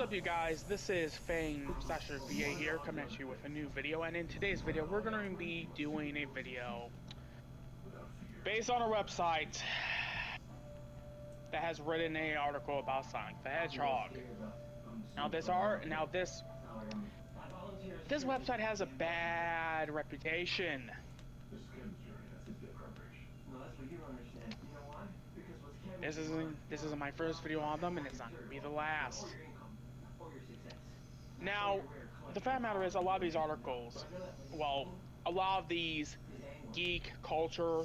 up, you guys? This is Fang Slasher VA here, coming at you with a new video. And in today's video, we're going to be doing a video based on a website that has written an article about Sonic the Hedgehog. This website has a bad reputation. This isn't my first video on them, and it's not going to be the last. Now, the fact of the matter is, a lot of these articles, well, a lot of these geek culture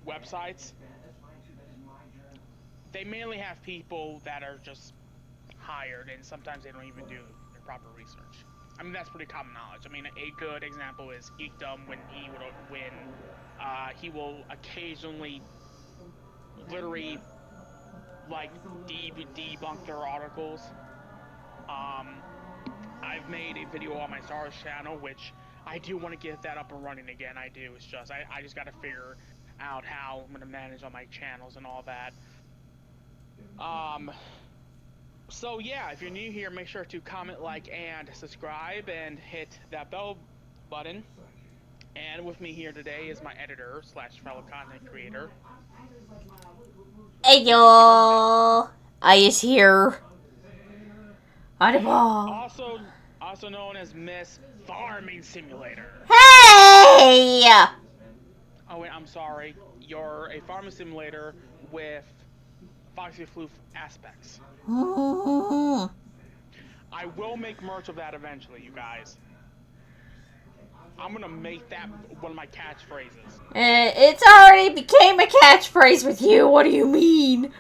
websites, they mainly have people that are just hired, and sometimes they don't even do their proper research. I mean, that's pretty common knowledge. I mean, a good example is Geekdom, when he will occasionally literally like debunk their articles. I've made a video on my Stars channel, which I do want to get that up and running again. I do. It's just I just got to figure out how I'm gonna manage all my channels and all that. So yeah, if you're new here, make sure to comment, like, and subscribe, and hit that bell button. And with me here today is my editor slash fellow content creator. Hey y'all, I is here. Audible. Also known as Miss Farming Simulator. Hey! Oh wait, I'm sorry. You're a farming simulator with Foxy Floof aspects. I will make merch of that eventually, you guys. I'm gonna make that one of my catchphrases. It's already became a catchphrase with you. What do you mean?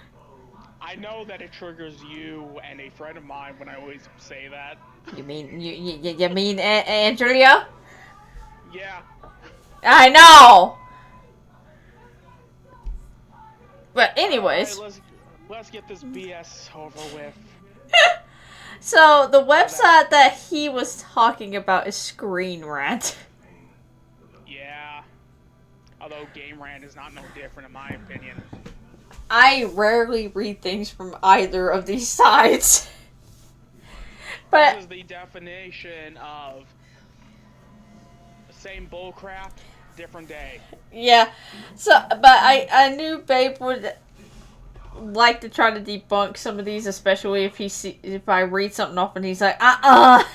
I know that it triggers you and a friend of mine when I always say that. You mean Andrea? Yeah. I know. But anyways, right, let's get this BS over with. So the website that he was talking about is Screenrant. Yeah. Although GameRant is not no different in my opinion. I rarely read things from either of these sites. But this is the definition of the same bullcrap, different day. Yeah. So, but I knew Babe would like to try to debunk some of these, especially if I read something off and he's like, That's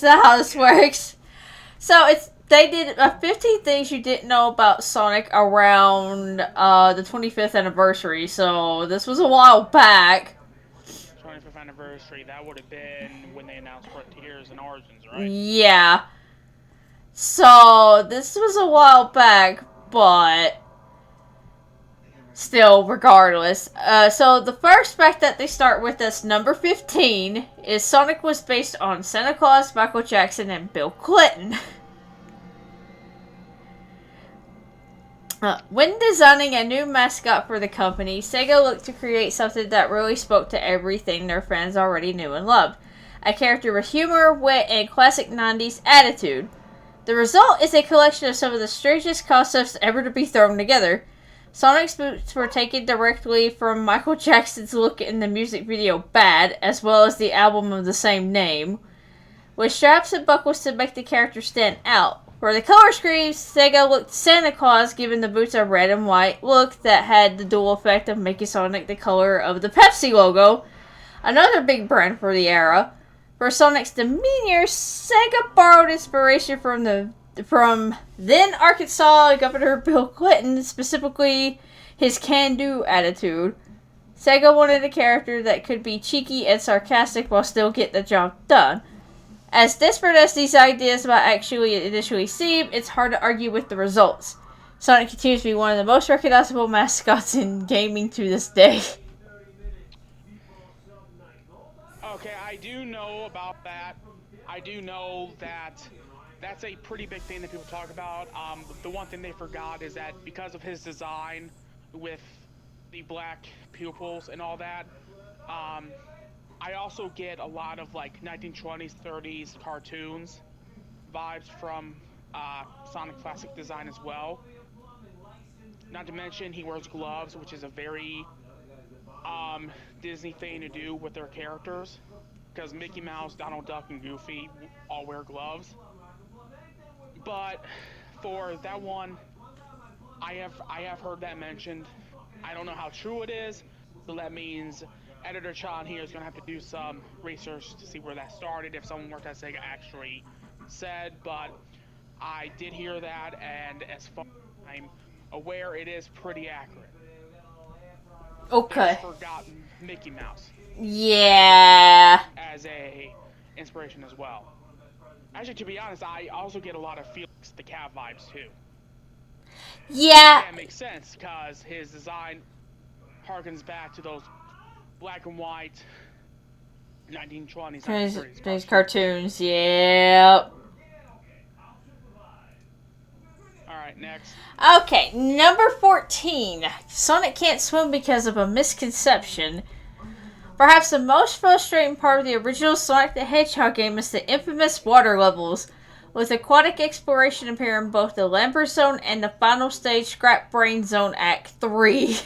not how this works. So they did 15 things you didn't know about Sonic around the 25th anniversary. So this was a while back. 25th anniversary. That would have been when they announced Frontiers and Origins, right? Yeah. So this was a while back, but still, regardless. So the first fact that they start with as number 15 is Sonic was based on Santa Claus, Michael Jackson, and Bill Clinton. When designing a new mascot for the company, Sega looked to create something that really spoke to everything their fans already knew and loved. A character with humor, wit, and classic 90s attitude. The result is a collection of some of the strangest concepts ever to be thrown together. Sonic's boots were taken directly from Michael Jackson's look in the music video Bad, as well as the album of the same name, with straps and buckles to make the character stand out. For the color schemes, Sega looked Santa Claus, giving the boots a red and white look that had the dual effect of making Sonic the color of the Pepsi logo, another big brand for the era. For Sonic's demeanor, Sega borrowed inspiration from then Arkansas Governor Bill Clinton, specifically his can-do attitude. Sega wanted a character that could be cheeky and sarcastic while still get the job done. As desperate as these ideas might actually initially seem, it's hard to argue with the results. Sonic continues to be one of the most recognizable mascots in gaming to this day. Okay, I do know about that. I do know that that's a pretty big thing that people talk about. The one thing they forgot is that because of his design with the black pupils and all that, I also get a lot of like 1920s, 30s cartoons vibes from Sonic classic design as well. Not to mention he wears gloves, which is a very Disney thing to do with their characters, because Mickey Mouse, Donald Duck, and Goofy all wear gloves. But for that one, I have heard that mentioned. I don't know how true it is, so that means Editor Chan here is going to have to do some research to see where that started, if someone worked at Sega actually said, but I did hear that, and as far as I'm aware, it is pretty accurate. Okay. They've forgotten Mickey Mouse. Yeah. As a inspiration as well. Actually, to be honest, I also get a lot of Felix the Cat vibes too. Yeah. That makes sense, because his design harkens back to those black and white 1920s, 1930s cartoons. Yep. Alright, next. Okay, number 14. Sonic can't swim because of a misconception. Perhaps the most frustrating part of the original Sonic the Hedgehog game is the infamous water levels, with aquatic exploration appearing in both the Lambert Zone and the final stage Scrap Brain Zone Act 3.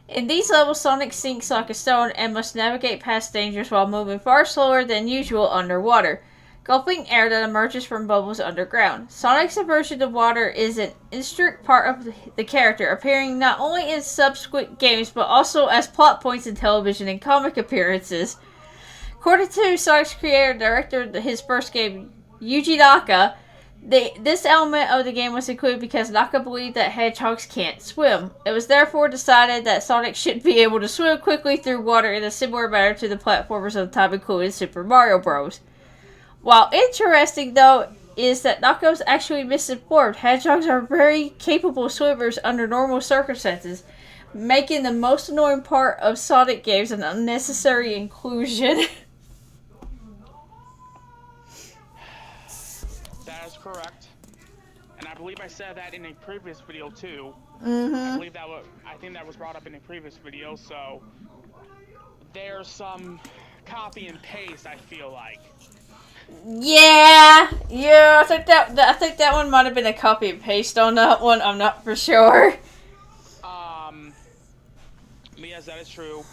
In these levels, Sonic sinks like a stone and must navigate past dangers while moving far slower than usual underwater, gulping air that emerges from bubbles underground. Sonic's aversion to water is an intricate part of the character, appearing not only in subsequent games but also as plot points in television and comic appearances. According to Sonic's creator and director of his first game, Yuji Naka, this element of the game was included because Naka believed that hedgehogs can't swim. It was therefore decided that Sonic should be able to swim quickly through water in a similar manner to the platformers of the time included Super Mario Bros. While interesting, though, is that Naka was actually misinformed. Hedgehogs are very capable swimmers under normal circumstances, making the most annoying part of Sonic games an unnecessary inclusion. That is correct. And I believe I said that in a previous video, too. Mm-hmm. I think that was brought up in a previous video, so there's some copy and paste, I feel like. Yeah, I think that one might have been a copy and paste on that one. I'm not for sure. Yes, that is true.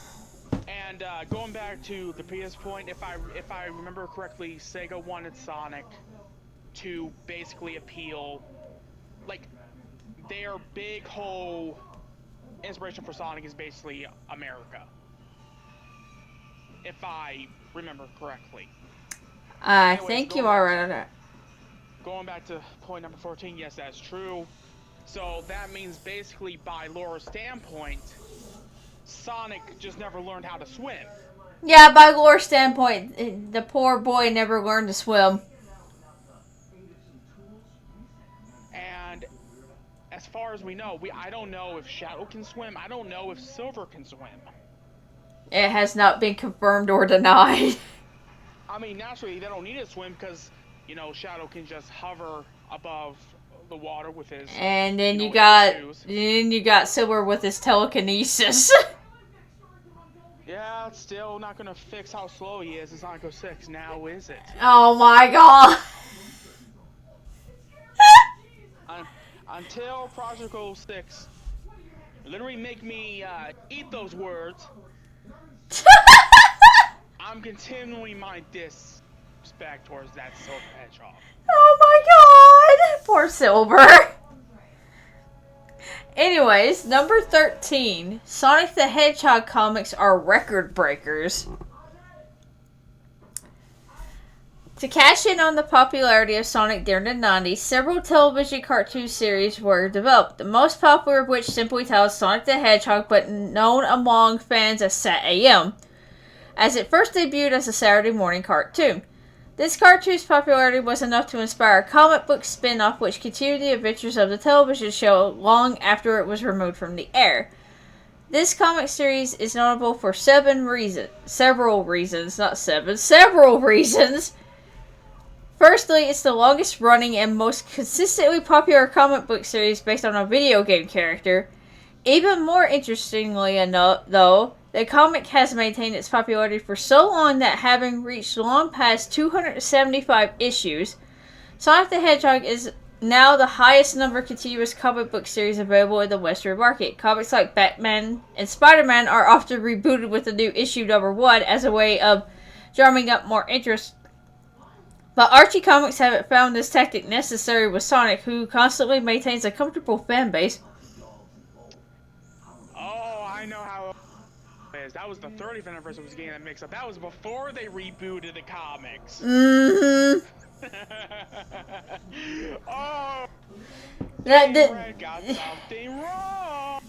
And going back to the previous point, if I remember correctly, Sega wanted Sonic to basically appeal, like, their big whole inspiration for Sonic is basically America, if I remember correctly. I think you are right on that. Going back to point number 14, yes, that's true. So that means basically, by lore's standpoint, Sonic just never learned how to swim. Yeah, by lore's standpoint, the poor boy never learned to swim. And as far as we know, I don't know if Shadow can swim. I don't know if Silver can swim. It has not been confirmed or denied. I mean, naturally, they don't need to swim because, Shadow can just hover above the water with his. And then you got Silver with his telekinesis. Yeah, it's still not gonna fix how slow he is in Sonic 06. Now is it? Oh my god! Until Project 06 literally make me eat those words. I'm continuing my disrespect towards that Silver Hedgehog. Oh my god! Poor Silver. Anyways, number 13. Sonic the Hedgehog comics are record breakers. To cash in on the popularity of Sonic during the 90s, several television cartoon series were developed, the most popular of which simply tells Sonic the Hedgehog, but known among fans as Sat AM, as it first debuted as a Saturday morning cartoon. This cartoon's popularity was enough to inspire a comic book spin-off which continued the adventures of the television show long after it was removed from the air. This comic series is notable for several reasons. Firstly, it's the longest running and most consistently popular comic book series based on a video game character. Even more interestingly enough, though, the comic has maintained its popularity for so long that, having reached long past 275 issues, Sonic the Hedgehog is now the highest number continuous comic book series available in the Western market. Comics like Batman and Spider-Man are often rebooted with a new issue number 1 as a way of drumming up more interest. But Archie Comics haven't found this tactic necessary with Sonic, who constantly maintains a comfortable fan base. Oh, I know how it is. That was the 30th anniversary was getting that mix up. That was before they rebooted the comics. Mm-hmm. Oh, That did. Red got something wrong.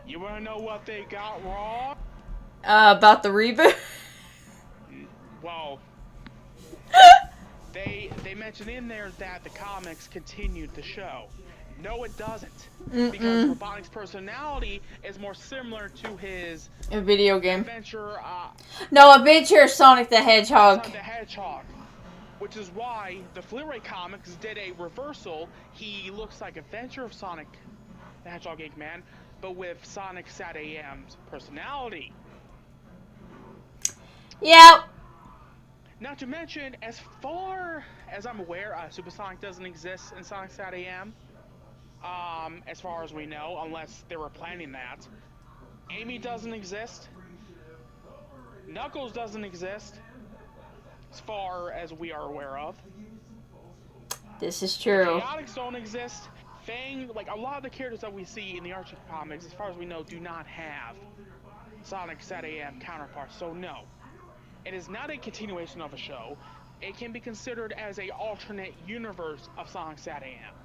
You wanna know what they got wrong? About the reboot? Well, they mentioned in there that the comics continued the show. No, it doesn't. Because Robotnik's personality is more similar to his A video game. adventure. No, Adventure Sonic the Hedgehog. Sonic the Hedgehog. Which is why the Fleetway comics did a reversal. He looks like Adventure of Sonic the Hedgehog Eggman, but with Sonic Sat AM's personality. Yep. Not to mention, as far as I'm aware, Super Sonic doesn't exist in Sonic Sat AM. As far as we know, unless they were planning that. Amy doesn't exist. Knuckles doesn't exist. As far as we are aware of. This is true. Chaotix don't exist. Fang, like a lot of the characters that we see in the Archie comics, as far as we know, do not have Sonic Sat AM counterparts. So no, it is not a continuation of a show. It can be considered as a alternate universe of Sonic Sat AM.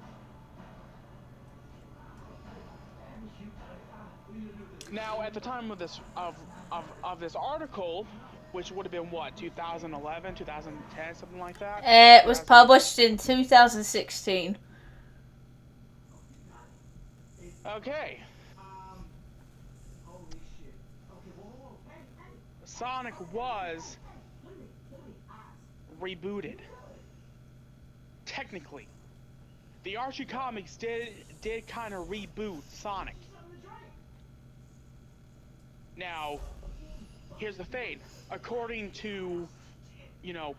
Now, at the time of this this article, which would have been what, 2011, 2010, something like that? It was published in 2016. Okay. Sonic was rebooted. Technically. The Archie comics did kind of reboot Sonic. Now, here's the thing. According to,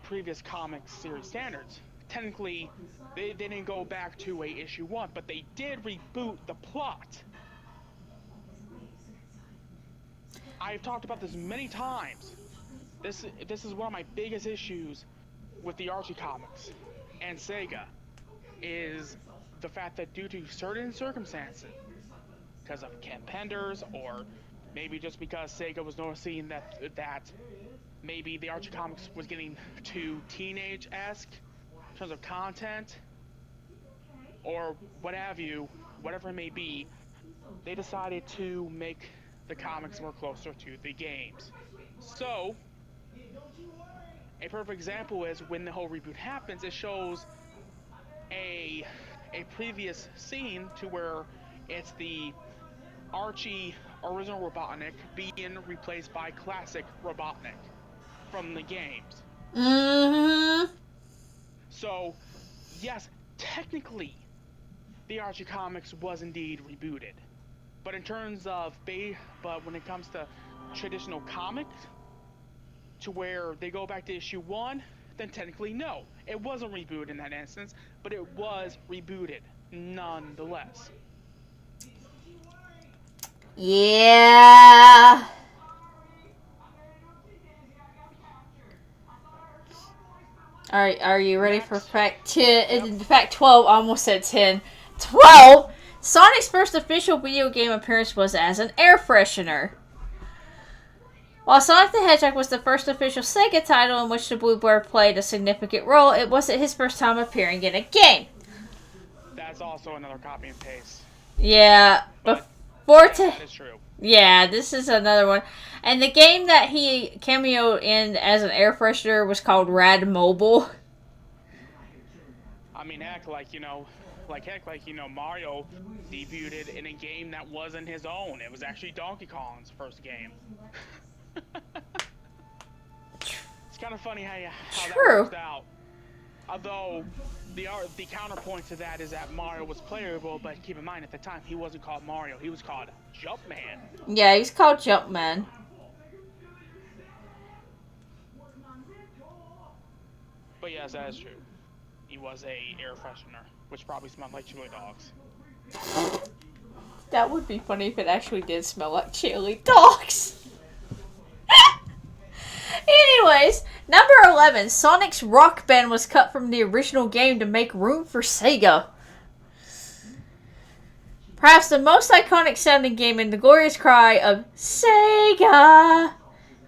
previous comics series standards, technically, they didn't go back to issue 1, but they did reboot the plot. I've talked about this many times. This is one of my biggest issues with the Archie comics and Sega, is the fact that due to certain circumstances, because of Ken Penders, or maybe just because Sega was noticing that maybe the Archie comics was getting too teenage-esque in terms of content, or what have you, whatever it may be, they decided to make the comics more closer to the games. So, a perfect example is when the whole reboot happens, it shows a previous scene to where it's the Archie original Robotnik being replaced by classic Robotnik from the games. Mm-hmm. So, yes, technically, the Archie comics was indeed rebooted. But in terms of but when it comes to traditional comics, to where they go back to issue 1, then technically no. It wasn't rebooted in that instance, but it was rebooted nonetheless. Yeah. Alright, are you ready for fact 10? Yep. Fact 12, I almost said 10. 12! Sonic's first official video game appearance was as an air freshener. While Sonic the Hedgehog was the first official Sega title in which the Blue Bird played a significant role, it wasn't his first time appearing in a game. That's also another copy and paste. Yeah, that is true. Yeah, this is another one. And the game that he cameoed in as an air freshener was called Rad Mobile. I mean, Mario debuted in a game that wasn't his own. It was actually Donkey Kong's first game. It's kind of funny how that worked out. Although the counterpoint to that is that Mario was playable, but keep in mind at the time he wasn't called Mario. He was called Jumpman. Yeah, he's called Jumpman. But yes, that is true. he was a air freshener, which probably smelled like chili dogs. That would be funny if it actually did smell like chili dogs. Anyways, number 11, Sonic's Rock Band was cut from the original game to make room for Sega. Perhaps the most iconic sounding game in the glorious cry of Sega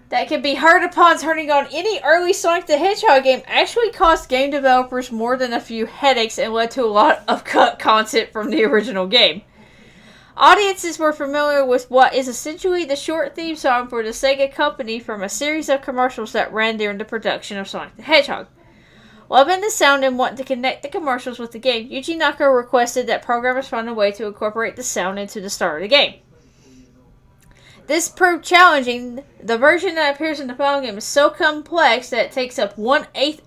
that can be heard upon turning on any early Sonic the Hedgehog game actually cost game developers more than a few headaches and led to a lot of cut content from the original game. Audiences were familiar with what is essentially the short theme song for the Sega company from a series of commercials that ran during the production of Sonic the Hedgehog. Loving the sound and wanting to connect the commercials with the game, Yuji Naka requested that programmers find a way to incorporate the sound into the start of the game. This proved challenging. The version that appears in the final game is so complex that it takes up 1/8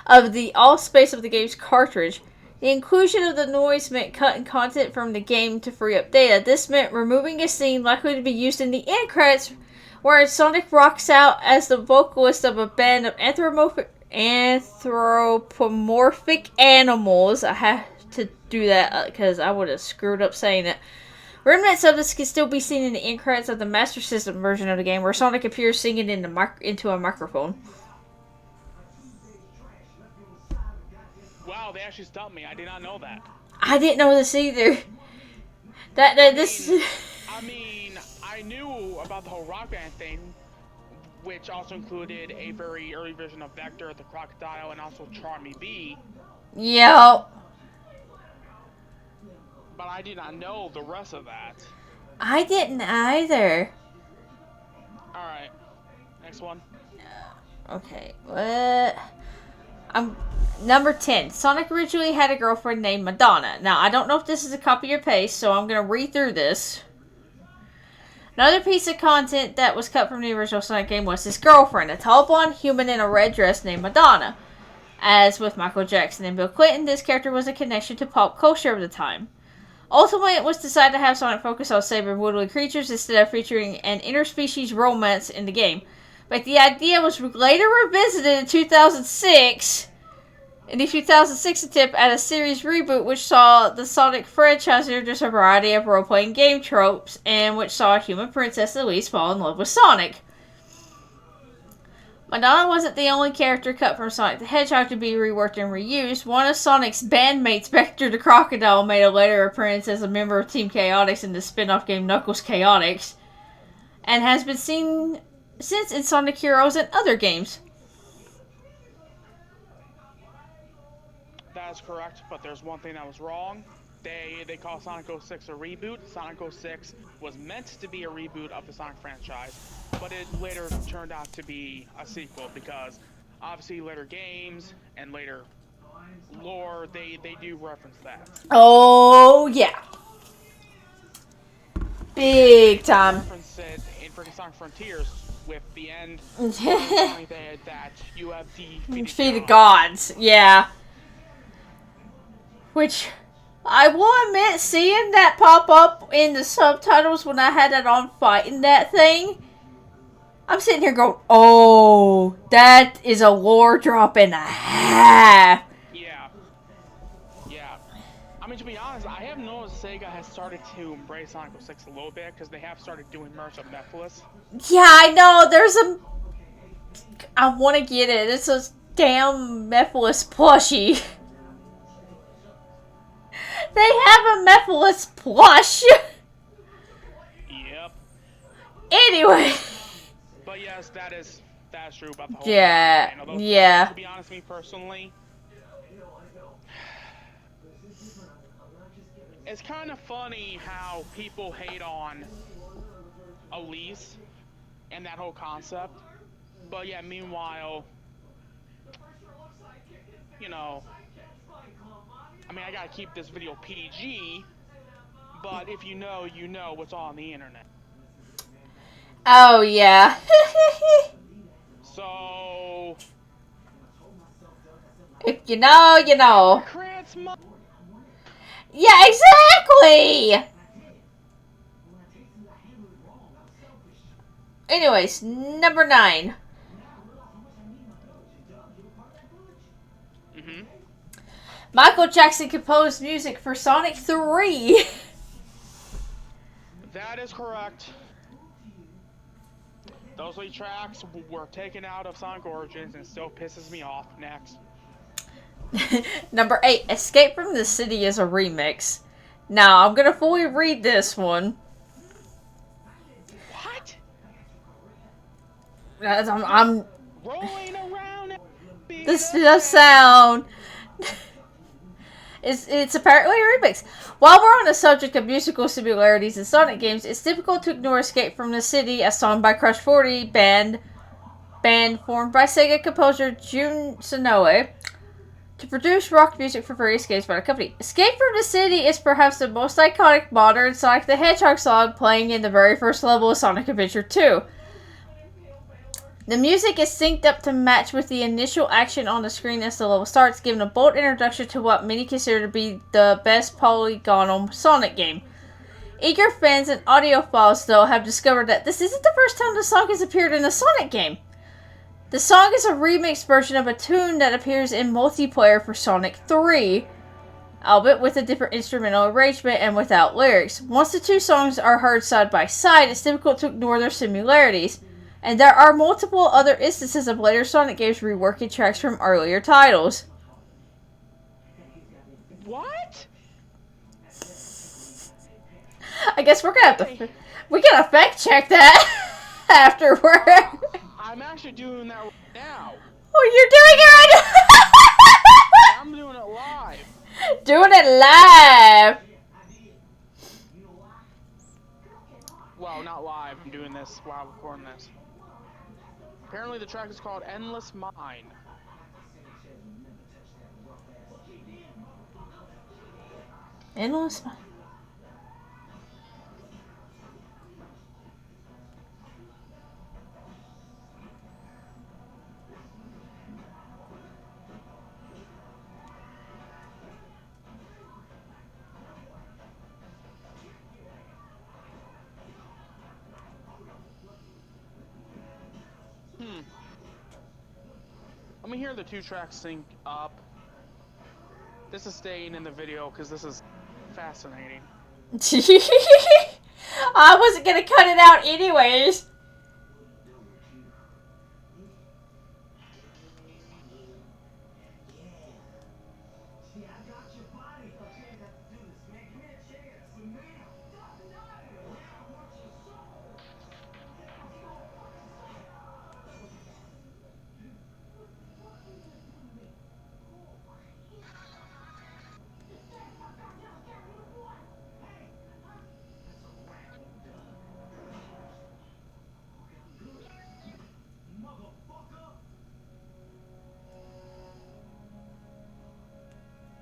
of the all space of the game's cartridge. The inclusion of the noise meant cutting content from the game to free up data. This meant removing a scene likely to be used in the end credits, where Sonic rocks out as the vocalist of a band of anthropomorphic animals. I have to do that because I would have screwed up saying it. Remnants of this can still be seen in the end credits of the Master System version of the game, where Sonic appears singing into a microphone. Wow, they actually stumped me. I did not know that. I didn't know this either. I mean, I knew about the whole Rock Band thing, which also included a very early version of Vector, the Crocodile, and also Charmy Bee. Yep. But I did not know the rest of that. I didn't either. Alright, next one. Okay, what? Number 10. Sonic originally had a girlfriend named Madonna. Now, I don't know if this is a copy or paste, so I'm going to read through this. Another piece of content that was cut from the original Sonic game was his girlfriend, a tall blonde human in a red dress named Madonna. As with Michael Jackson and Bill Clinton, this character was a connection to pop culture of the time. Ultimately, it was decided to have Sonic focus on saving woodland creatures instead of featuring an interspecies romance in the game. But the idea was later revisited in 2006, in the 2006 attempt at a series reboot, which saw the Sonic franchise introduce a variety of role-playing game tropes, and which saw a human princess Elise fall in love with Sonic. Madonna wasn't the only character cut from Sonic the Hedgehog to be reworked and reused. One of Sonic's bandmates, Vector the Crocodile, made a later appearance as a member of Team Chaotix in the spin-off game Knuckles Chaotix, and has been seen since in Sonic Heroes and other games. That is correct, but there's one thing that was wrong. They call Sonic 06 a reboot. Sonic 06 was meant to be a reboot of the Sonic franchise, but it later turned out to be a sequel because obviously later games and later lore, they do reference that. Oh, yeah. Big time. Reference it in freaking Sonic Frontiers with the end that you have defeated gods. Yeah. Which, I will admit, seeing that pop up in the subtitles when I had that on fighting that thing, I'm sitting here going, oh, that is a lore drop and a half. Yeah. Yeah. I mean, to be honest, I have noticed Sega has started to embrace Sonic 06 a little bit because they have started doing merch of Nephilis. Yeah, I know. I want to get it. It's a damn Nephilis plushie. They have a Nephilis plush. Yep. Anyway. But yes, that's true about the whole yeah, thing. Yeah. To be honest with me personally, it's kind of funny how people hate on Elise and that whole concept. But yeah, meanwhile, you know, I mean, I gotta keep this video PG, but if you know, you know what's on the internet. Oh, yeah. So... if you know, you know. Yeah, exactly! Anyways, number 9. Mm-hmm. Michael Jackson composed music for Sonic 3. That is correct. Those 3 tracks were taken out of Sonic Origins and still pisses me off. Next. Number 8, Escape from the City is a remix. Now, I'm gonna fully read this one. What? I'm rolling around. This does sound. It's apparently a remix. While we're on the subject of musical similarities in Sonic games, it's difficult to ignore Escape from the City, a song by Crush 40 band formed by Sega composer Jun Sonoe to produce rock music for various games by the company. Escape from the City is perhaps the most iconic modern Sonic the Hedgehog song, playing in the very first level of Sonic Adventure 2. The music is synced up to match with the initial action on the screen as the level starts, giving a bold introduction to what many consider to be the best polygonal Sonic game. Eager fans and audiophiles, though, have discovered that this isn't the first time the song has appeared in a Sonic game. The song is a remixed version of a tune that appears in multiplayer for Sonic 3, albeit with a different instrumental arrangement and without lyrics. Once the two songs are heard side by side, it's difficult to ignore their similarities. And there are multiple other instances of later Sonic games reworking tracks from earlier titles. What? I guess we're gonna have to. We gotta fact check that afterward. I'm actually doing that right now. Oh, you're doing it right I'm doing it live. now. Doing it live. Well, not live. I'm doing this while recording this. Apparently the track is called Endless Mine. Endless. Let me hear the 2 tracks sync up. This is staying in the video because this is fascinating. I wasn't gonna cut it out anyways.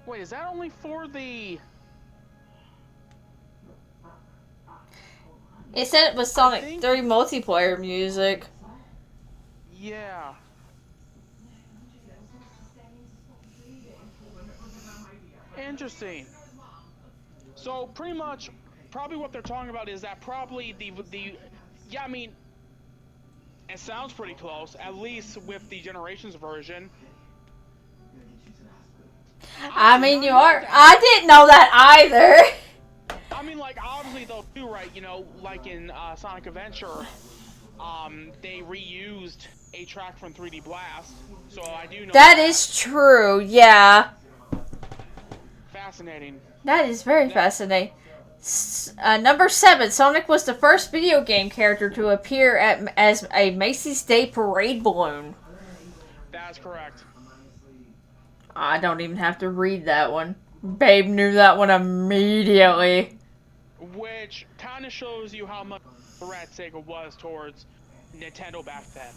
Wait, is that only for the... It said it was Sonic 3 multiplayer music. Yeah. Interesting. So pretty much, probably what they're talking about is that probably the yeah, I mean, it sounds pretty close, at least with the Generations version. I mean, you are. I didn't know that either. I mean, like, obviously they'll do right, you know, like in Sonic Adventure, they reused a track from 3D Blast, so I do know that is true, yeah. Fascinating. That is very fascinating. Number 7, Sonic was the first video game character to appear as a Macy's Day Parade balloon. That's correct. I don't even have to read that one. Babe knew that one immediately. Which kind of shows you how much threat Sega was towards Nintendo back then.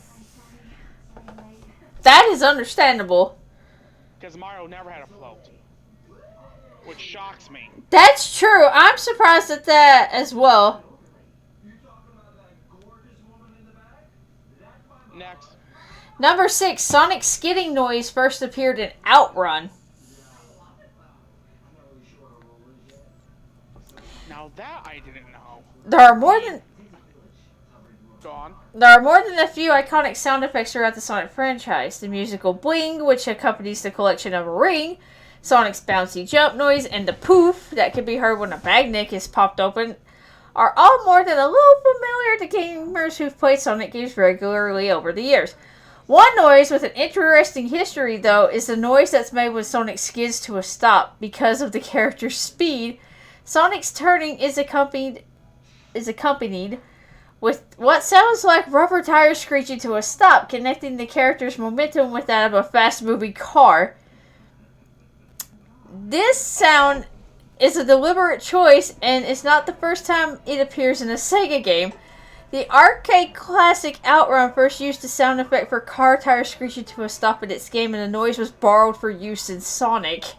That is understandable. Because Mario never had a float. Which shocks me. That's true. I'm surprised at that as well. Next. Number 6, Sonic's skidding noise first appeared in Outrun. Now that I didn't know. There are more than a few iconic sound effects throughout the Sonic franchise. The musical Bling, which accompanies the collection of a ring, Sonic's bouncy jump noise, and the poof that can be heard when a bag nick is popped open are all more than a little familiar to gamers who've played Sonic games regularly over the years. One noise with an interesting history, though, is the noise that's made when Sonic skids to a stop. Because of the character's speed, Sonic's turning is accompanied with what sounds like rubber tires screeching to a stop, connecting the character's momentum with that of a fast-moving car. This sound is a deliberate choice, and it's not the first time it appears in a Sega game. The arcade classic Outrun first used the sound effect for car tires screeching to a stop in its game, and the noise was borrowed for use in Sonic.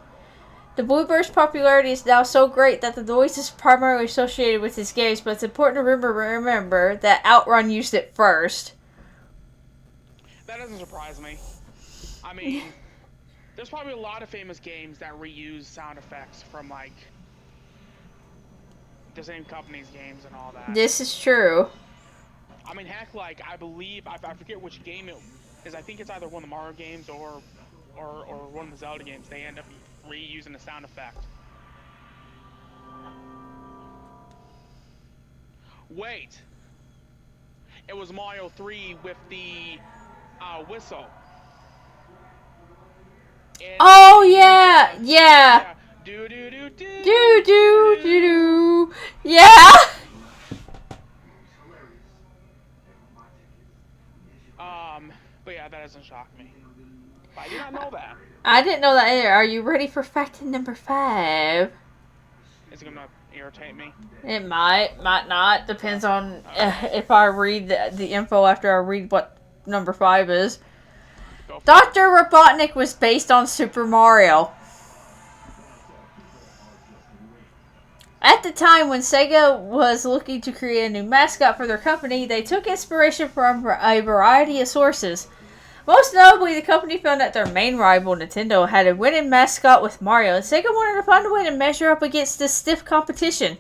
The Bluebird's popularity is now so great that the noise is primarily associated with his games, but it's important to remember that Outrun used it first. That doesn't surprise me. I mean, there's probably a lot of famous games that reuse sound effects from, like, the same company's games and all that. This is true. I mean, heck, like, I believe, I forget which game it is. I think it's either one of the Mario games or one of the Zelda games. They end up reusing the sound effect. Wait. It was Mario 3 with the whistle. Oh, yeah! Yeah! Do do do do Do do do do. Yeah! But yeah, that doesn't shock me. But I did not know that. I didn't know that either. Are you ready for fact number 5? Is it gonna irritate me? It might not. Depends on if I read the info after I read what number 5 is. Dr. Robotnik was based on Super Mario. At the time when Sega was looking to create a new mascot for their company, they took inspiration from a variety of sources. Most notably, the company found that their main rival, Nintendo, had a winning mascot with Mario, and Sega wanted to find a way to measure up against this stiff competition.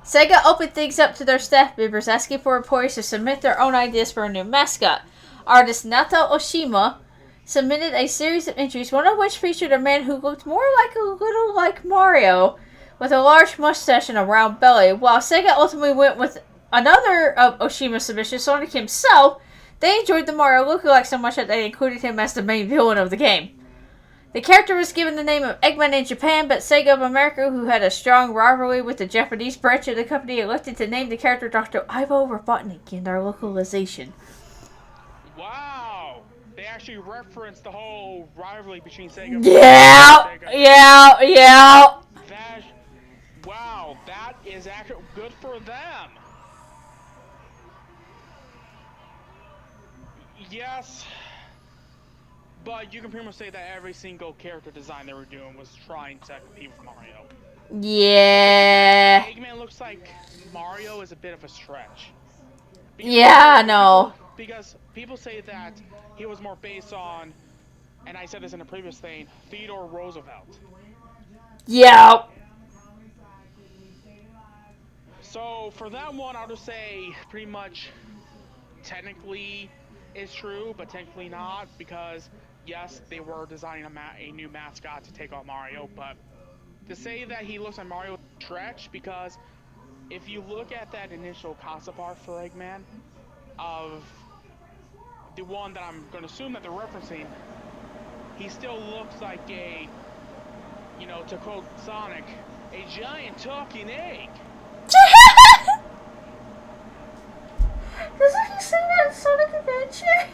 Sega opened things up to their staff members, asking for employees to submit their own ideas for a new mascot. Artist Nato Oshima submitted a series of entries, one of which featured a man who looked a little like Mario, with a large mustache and a round belly. While Sega ultimately went with another of Oshima's submissions, Sonic himself, they enjoyed the Mario lookalike so much that they included him as the main villain of the game. The character was given the name of Eggman in Japan, but Sega of America, who had a strong rivalry with the Japanese branch of the company, elected to name the character Dr. Ivo Robotnik in their localization. Wow! They actually referenced the whole rivalry between Sega and Sega. Yeah. Wow, that is actually good for them. Yes, but you can pretty much say that every single character design they were doing was trying to compete with Mario. Yeah. Eggman looks like Mario is a bit of a stretch. Yeah, I know. Because people say that he was more based on, and I said this in a previous thing, Theodore Roosevelt. Yeah. So for that one, I'll just say pretty much technically it's true, but technically not, because yes, they were designing a new mascot to take on Mario, but to say that he looks like Mario is a stretch, because if you look at that initial concept art for Eggman, of the one that I'm going to assume that they're referencing, he still looks like a, you know, to quote Sonic, a giant talking egg. Doesn't he say that in Sonic Adventure?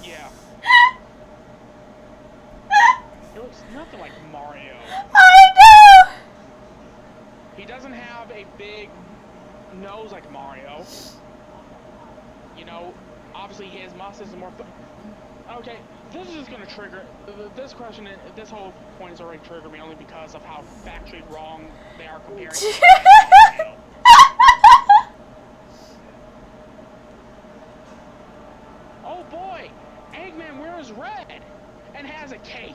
Yeah. He looks nothing like Mario. I know! He doesn't have a big nose like Mario. You know, obviously his mustache is more... Okay, this is just gonna trigger... This question, this whole point has already triggered me only because of how factually wrong they are comparing Mario. Oh boy! Eggman wears red and has a cape.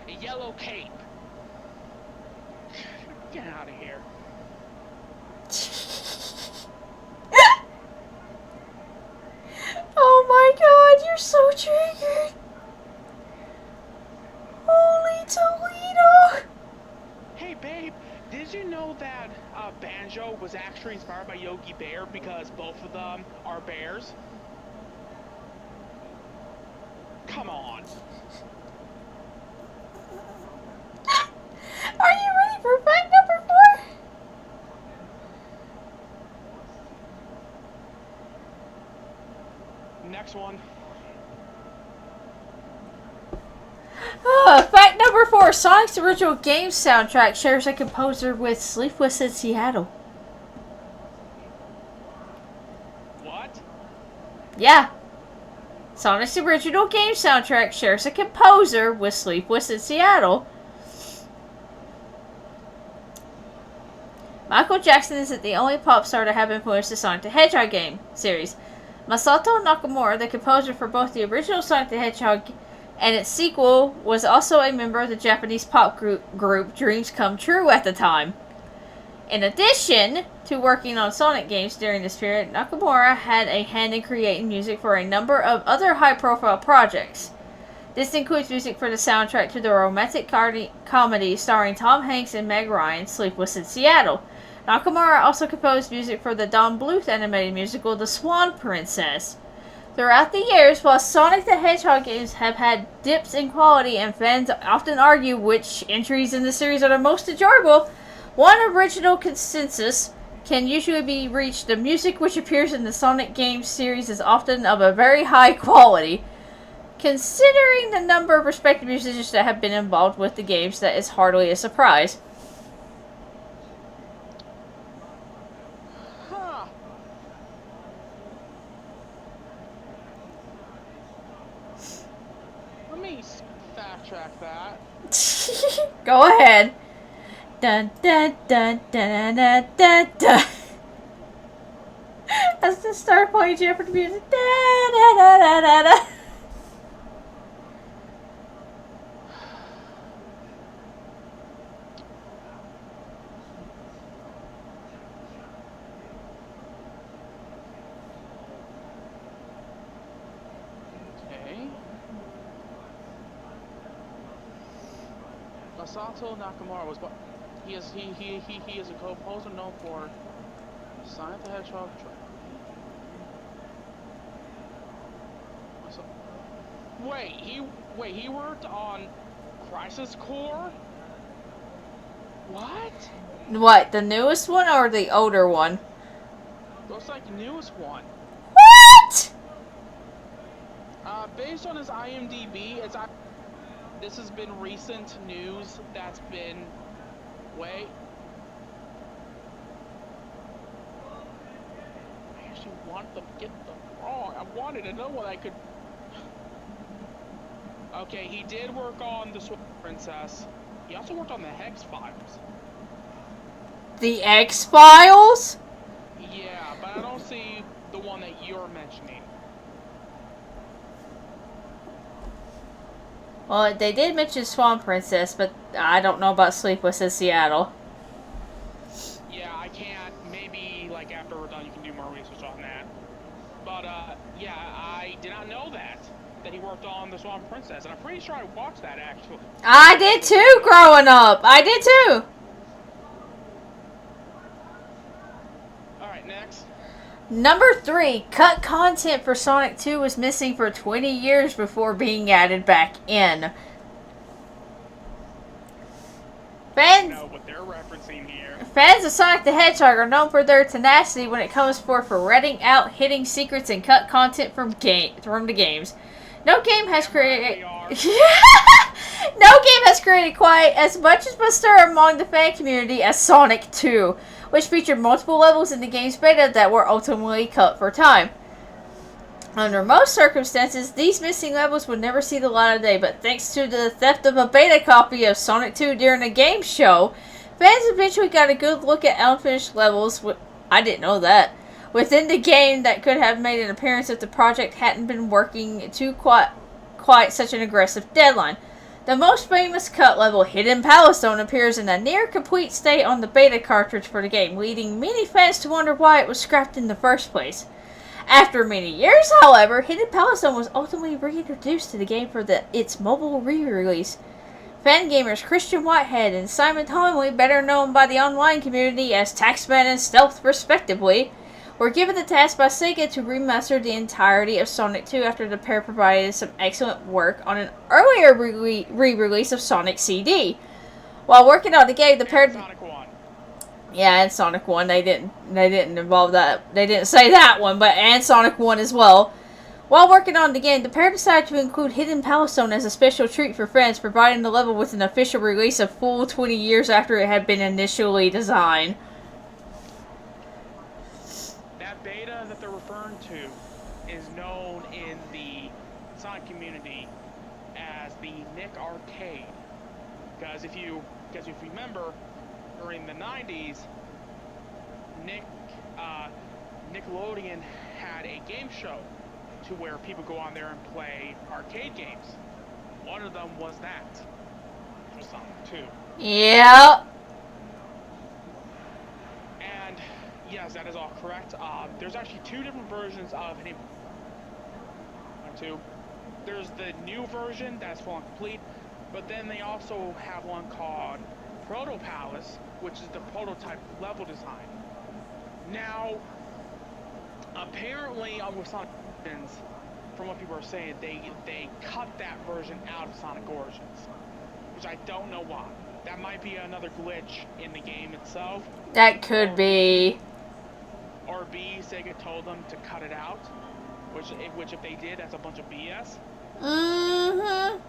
A yellow cape. Get out of here. Oh my god, you're so triggered. banjo was actually inspired by Yogi Bear because both of them are bears. Come on. Are you ready for fact number 4? Next one. Fact number 4. Sonic's original game soundtrack shares a composer with Sleepless in Seattle. What? Yeah. Sonic's original game soundtrack shares a composer with Sleepless in Seattle. Michael Jackson isn't the only pop star to have influenced the Sonic the Hedgehog game series. Masato Nakamura, the composer for both the original Sonic the Hedgehog and its sequel, was also a member of the Japanese pop group Dreams Come True at the time. In addition to working on Sonic games during this period, Nakamura had a hand in creating music for a number of other high-profile projects. This includes music for the soundtrack to the romantic comedy starring Tom Hanks and Meg Ryan, Sleepless in Seattle. Nakamura also composed music for the Don Bluth animated musical The Swan Princess. Throughout the years, while Sonic the Hedgehog games have had dips in quality and fans often argue which entries in the series are the most enjoyable, one original consensus can usually be reached. The music which appears in the Sonic games series is often of a very high quality. Considering the number of respected musicians that have been involved with the games, that is hardly a surprise. Huh. Let me fact check that. Go ahead. Dun dun dun dun dun dun dun. As the start playing Jeopardy music. Da da da da da da. Okay. Masato Nakamura was what he is a composer known for Sonic the Hedgehog. Wait, he worked on Crisis Core? What? What, the newest one or the older one? Looks like the newest one. What? Based on his IMDb, this has been recent news that's been... Wait. I actually wanted to get them wrong. I wanted to know what I could... Okay, he did work on The Swan Princess. He also worked on the Hex Files. The X-Files? Yeah, but I don't see the one that you're mentioning. Well, they did mention Swan Princess, but I don't know about Sleepless in Seattle. Yeah, I can't. Maybe, like, after we're done, you can do more research on that. But, yeah, I did not know that he worked on The Swan Princess, and I'm pretty sure I watched that, actually. I did too, growing up. I did too. Alright, next. Number 3, cut content for Sonic 2 was missing for 20 years before being added back in. I know what they're referencing here. Fans of Sonic the Hedgehog are known for their tenacity when it comes for redding out hidden secrets and cut content from the games. No game has created quite as much as stir among the fan community as Sonic 2, which featured multiple levels in the game's beta that were ultimately cut for time. Under most circumstances, these missing levels would never see the light of day, but thanks to the theft of a beta copy of Sonic 2 during a game show, fans eventually got a good look at unfinished levels. I didn't know that. Within the game that could have made an appearance if the project hadn't been working to quite such an aggressive deadline. The most famous cut level, Hidden Palace Zone, appears in a near-complete state on the beta cartridge for the game, leading many fans to wonder why it was scrapped in the first place. After many years, however, Hidden Palace Zone was ultimately reintroduced to the game for its mobile re-release. Fan gamers Christian Whitehead and Simon Tomley, better known by the online community as Taxman and Stealth respectively, were given the task by Sega to remaster the entirety of Sonic 2 after the pair provided some excellent work on an earlier re-release of Sonic CD. While working on the game, the pair... Sonic 1. Yeah, and Sonic 1, they didn't involve that. They didn't say that one, but and Sonic 1 as well. While working on the game, the pair decided to include Hidden Palestone as a special treat for fans, providing the level with an official release a full 20 years after it had been initially designed. That beta that they're referring to is known in the Sonic community as the Nick Arcade. Because if you remember, during the 90s, Nickelodeon had a game show to where people go on there and play arcade games. One of them was that, which was Sonic 2. Yeah. And yes, that is all correct. There's actually two different versions of Hidden 2. There's the new version that's full and complete, but then they also have one called Proto Palace, which is the prototype level design. Now, apparently, with Sonic Origins, from what people are saying, they cut that version out of Sonic Origins, which I don't know why. That might be another glitch in the game itself. That could be. Or B, Sega told them to cut it out, which if they did, that's a bunch of BS. Mm-hmm.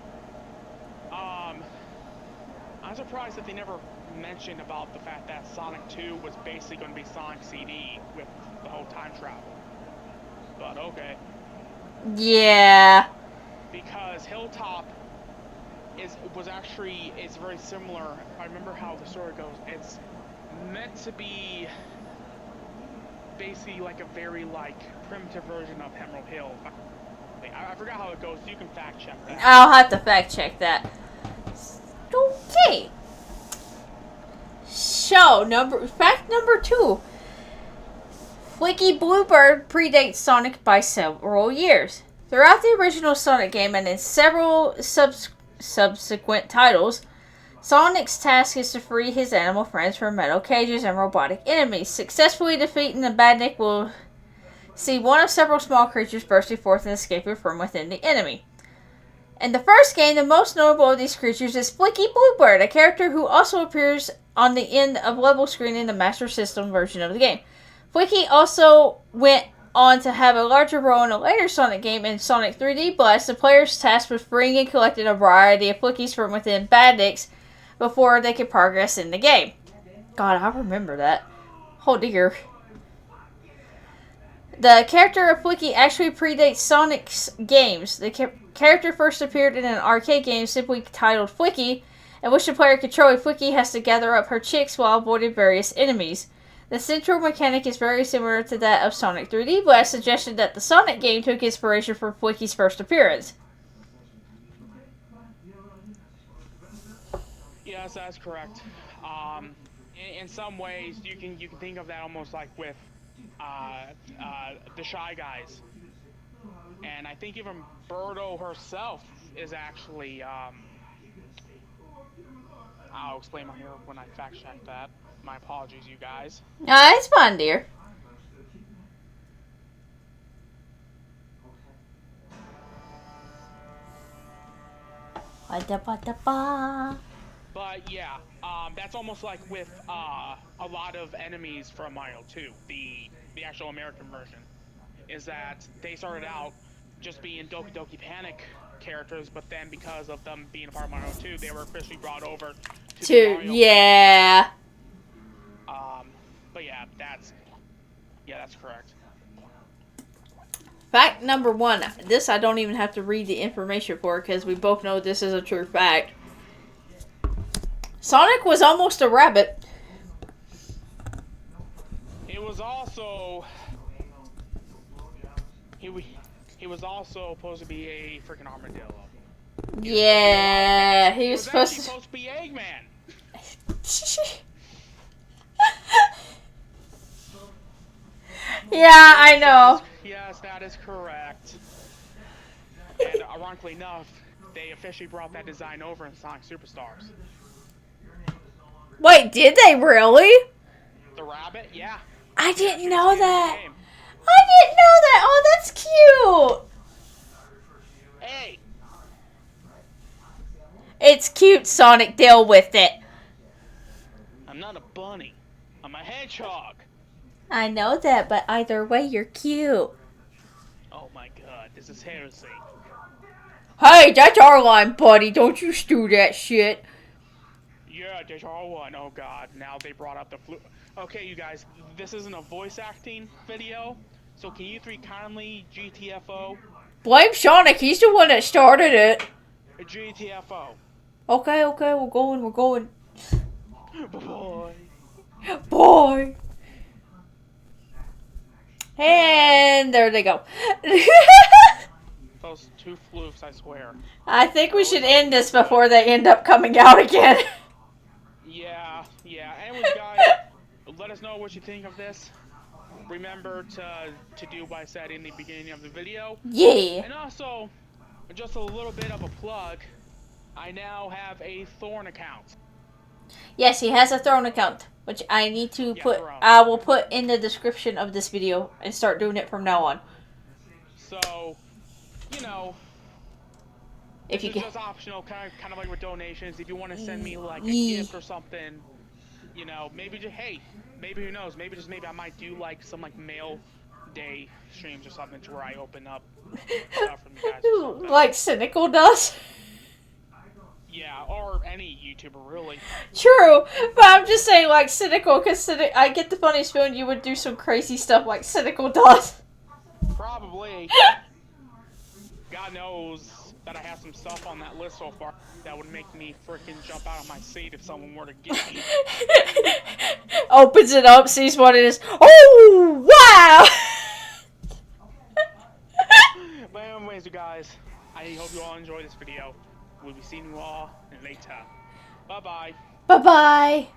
I'm surprised that they never mentioned about the fact that Sonic 2 was basically going to be Sonic CD with the whole time travel. But okay. Yeah. Because Hilltop is very similar. I remember how the story goes. It's meant to be basically like a very primitive version of Emerald Hill. I forgot how it goes. You can fact check that. I'll have to fact check that. Okay. So, fact number 2. Flicky Bluebird predates Sonic by several years. Throughout the original Sonic game and in several subsequent titles, Sonic's task is to free his animal friends from metal cages and robotic enemies. Successfully defeating the Badnik will see one of several small creatures bursting forth and escaping from within the enemy. In the first game, the most notable of these creatures is Flicky Bluebird, a character who also appears on the end of level screen in the Master System version of the game. Flicky also went on to have a larger role in a later Sonic game in Sonic 3D Blast. The player's tasked with freeing and collecting a variety of Flickies from within Badniks before they could progress in the game. God, I remember that. Oh dear. The character of Flicky actually predates Sonic's games. The character first appeared in an arcade game simply titled Flicky, in which the player controlling Flicky has to gather up her chicks while avoiding various enemies. The central mechanic is very similar to that of Sonic 3D Blast, suggesting that the Sonic game took inspiration from Flicky's first appearance. Yes, that's correct. In some ways, you can think of that almost like with the Shy Guys, and I think even Birdo herself is actually. I'll explain here when I fact check that. My apologies, you guys. It's fun, dear. But yeah, that's almost like with a lot of enemies from Mario 2, the actual American version, is that they started out just being Doki Doki Panic characters, but then because of them being a part of Mario 2, they were officially brought over to Mario. Yeah. But yeah, that's correct. Fact number 1. This I don't even have to read the information for because we both know this is a true fact. Sonic was almost a rabbit. It was also he was also supposed to be a freaking armadillo. Yeah, he was supposed supposed to be Eggman. Yeah, I know. Yes, that is correct. And ironically enough, they officially brought that design over in Sonic Superstars. Wait, did they really? The rabbit, yeah. I Yeah, didn't she know was in the that. game. I didn't know that. Oh, that's cute. Hey, It's cute, Sonic. Deal with it. I'm not a bunny. I'm a hedgehog. I know that, but either way, you're cute. Oh my god, this is heresy. Hey, that's our line, buddy. Don't you stew that shit. Yeah, there's all one. Oh god, now they brought up the flu. Okay, you guys, this isn't a voice acting video, so can you three kindly GTFO? Blame Sonic. He's the one that started it. GTFO. Okay, we're going. Boy. Boy. And there they go. Those two floofs, I swear. I think we should end this before they end up coming out again. Yeah. Anyways, guys, let us know what you think of this. Remember to do what I said in the beginning of the video. Yeah. And also, just a little bit of a plug, I now have a Thorn account. Yes, he has a Throne account, which I need to put. Throne. I will put in the description of this video and start doing it from now on. So, you know, If you it's get, just optional, kind of like with donations. If you want to send me like a gift or something, you know, maybe just maybe who knows, maybe I might do like some like mail day streams or something to where I open up stuff from you guys. Or something. like Cynical does. Yeah, or any YouTuber really. True, but I'm just saying like Cynical, because I get the funniest feeling you would do some crazy stuff like Cynical does. Probably. God knows that I have some stuff on that list so far that would make me freaking jump out of my seat if someone were to get me. Opens it up, sees what it is. Oh, wow! But anyways, you guys, I hope you all enjoyed this video. We'll be seeing you all later. Bye-bye. Bye-bye.